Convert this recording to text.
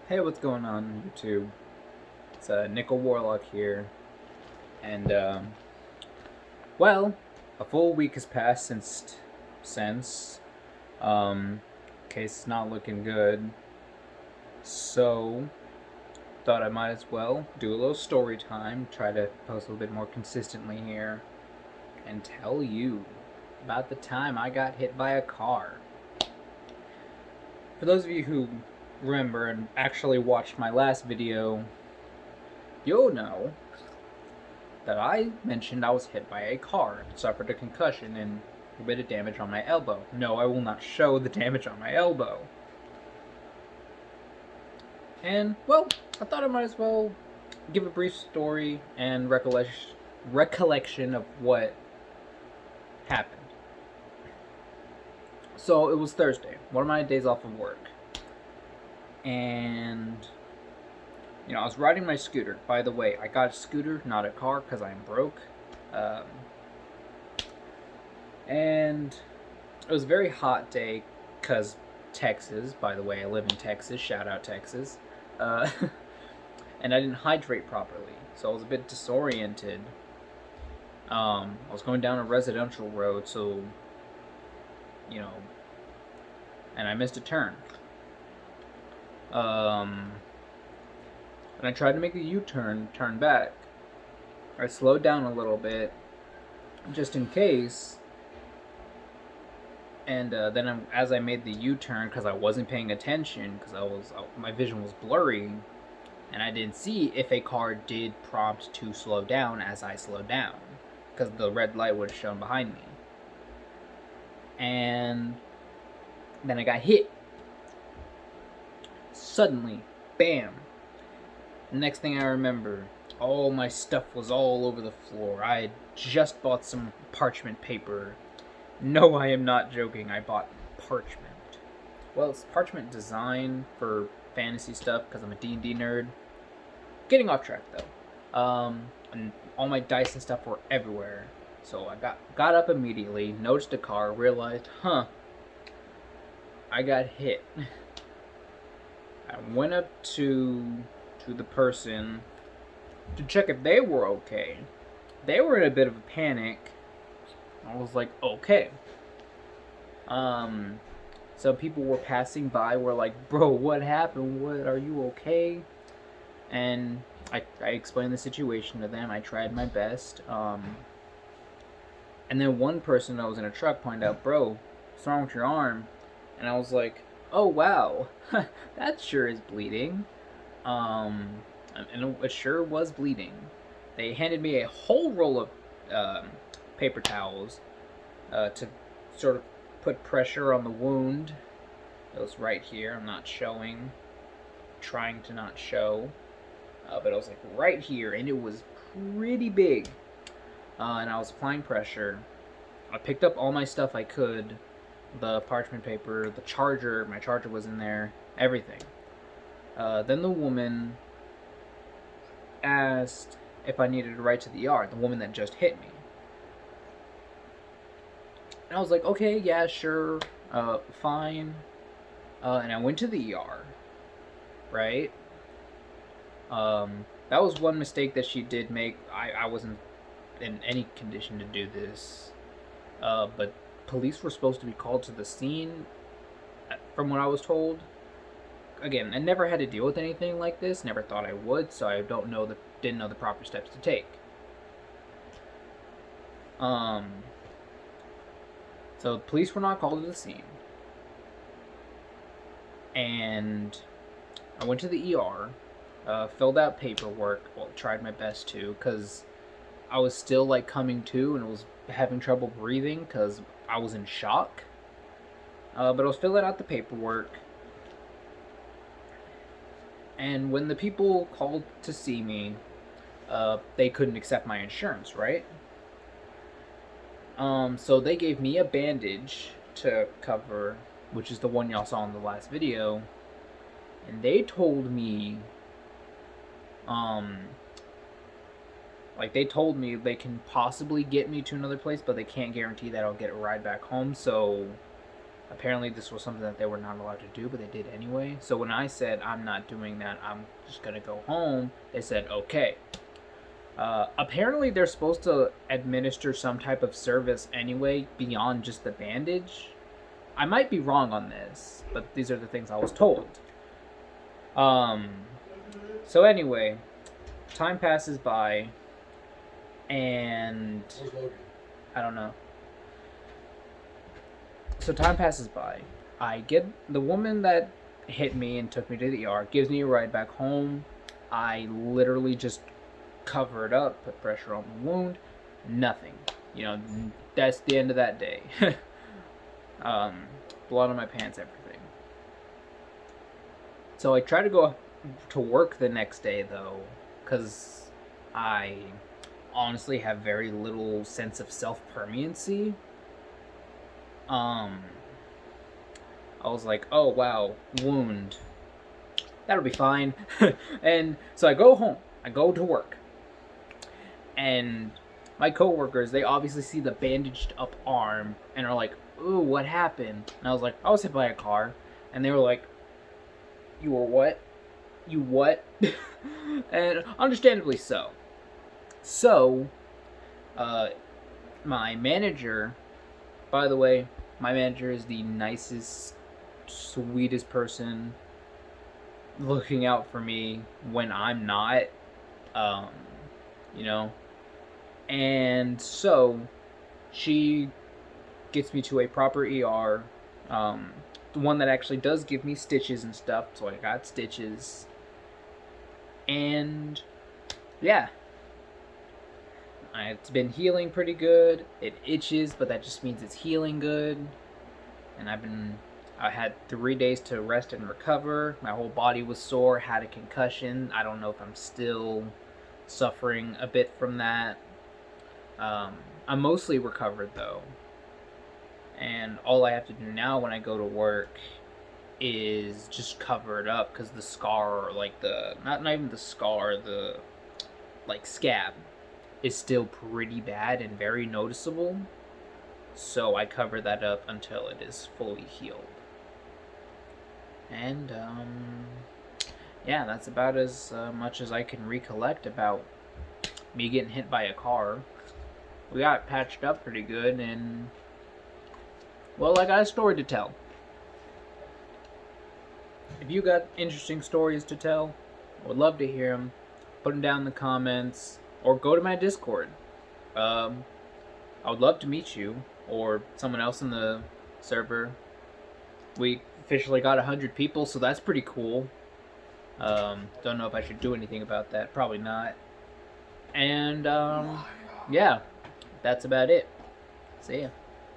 Hey, what's going on, YouTube? It's Nickel Warlock here, and well, a full week has passed since case is not looking good. So thought I might as well do a little story time, try to post a little bit more consistently here, and tell you about the time I got hit by a car. For those of you who remember and actually watched my last video, you'll know that I mentioned I was hit by a car and suffered a concussion and a bit of damage on my elbow. No, I will not show the damage on my elbow. And, well, I thought I might as well give a brief story and recollection of what happened. So, it was Thursday, one of my days off of work. And, I was riding my scooter. By the way, I got a scooter, not a car, because I am broke. Um, and it was a very hot day because Texas, by the way, I live in Texas, shout out Texas, uh, and I didn't hydrate properly, so I was a bit disoriented. I was going down a residential road, so, you know, and I missed a turn. And I tried to make a U-turn, turn back. I slowed down a little bit, just in case, and then as I made the U-turn, because I wasn't paying attention, because my vision was blurry, and I didn't see if a car did prompt to slow down as I slowed down, because the red light would have shown behind me. And then I got hit. Suddenly, bam. The next thing I remember, all my stuff was all over the floor. I had just bought some parchment paper. No, I am not joking. I bought parchment. Well, it's parchment design for fantasy stuff because I'm a D&D nerd. Getting off track though. And all my dice and stuff were everywhere. So I got up immediately, noticed a car, realized, I got hit. I went up to the person to check if they were okay. They were in a bit of a panic. I was like, okay. So people were passing by, were like, bro, what happened? What, are you okay? And I explained the situation to them. I tried my best. And then one person that was in a truck pointed out, bro, what's wrong with your arm? And I was like, oh, wow. That sure is bleeding. And it sure was bleeding. They handed me a whole roll of paper towels to sort of put pressure on the wound. It was right here. I'm not showing. Trying to not show. But it was like right here, and it was pretty big. And I was applying pressure. I picked up all my stuff I could. The parchment paper, the charger, my charger was in there, everything. Then the woman asked if I needed to ride to the ER, the woman that just hit me. And I was like, okay, yeah, sure, fine. And I went to the ER, right? That was one mistake that she did make. I wasn't in any condition to do this. But police were supposed to be called to the scene, from what I was told. Again, I never had to deal with anything like this. Never thought I would, so I didn't know the proper steps to take. So police were not called to the scene, and I went to the ER, filled out paperwork. Well, tried my best to, because I was still like coming to and was having trouble breathing because I was in shock. But I was filling out the paperwork. And when the people called to see me, they couldn't accept my insurance, right? So they gave me a bandage to cover, which is the one y'all saw in the last video. And they told me, they told me they can possibly get me to another place, but they can't guarantee that I'll get a ride back home. So Apparently this was something that they were not allowed to do, but they did anyway. So when I said I'm not doing that, I'm just gonna go home, they said okay. Apparently they're supposed to administer some type of service anyway beyond just the bandage. I might be wrong on this, but these are the things I was told. So anyway, time passes by, and I don't know. So time passes by. I get the woman that hit me and took me to the ER, gives me a ride back home. I literally just cover it up, put pressure on the wound. Nothing. You know, that's the end of that day. Blood on my pants, everything. So I try to go to work the next day though, because I honestly have very little sense of self-permanency. I was like, oh wow, wound. That'll be fine. And so I go home. I go to work. And my coworkers, they obviously see the bandaged up arm and are like, ooh, what happened? And I was like, I was hit by a car. And they were like, you were what? You what? And understandably so. So, my manager, by the way, my manager is the nicest, sweetest person looking out for me when I'm not, you know. And so she gets me to a proper ER, the one that actually does give me stitches and stuff, so I got stitches. And yeah, it's been healing pretty good. It itches, but that just means it's healing good. And I had 3 days to rest and recover. My whole body was sore, had a concussion. I don't know if I'm still suffering a bit from that. I'm mostly recovered though. And all I have to do now when I go to work is just cover it up, because the scar, like not even the scar, the like scab is still pretty bad and very noticeable. So I cover that up until it is fully healed. And yeah, that's about as much as I can recollect about me getting hit by a car. We got patched up pretty good, and well, I got a story to tell. If you got interesting stories to tell, I would love to hear them. Put them down in the comments, or go to my Discord. I would love to meet you, or someone else in the server. We officially got 100 people, so that's pretty cool. Don't know if I should do anything about that. Probably not. And, yeah, that's about it. See ya.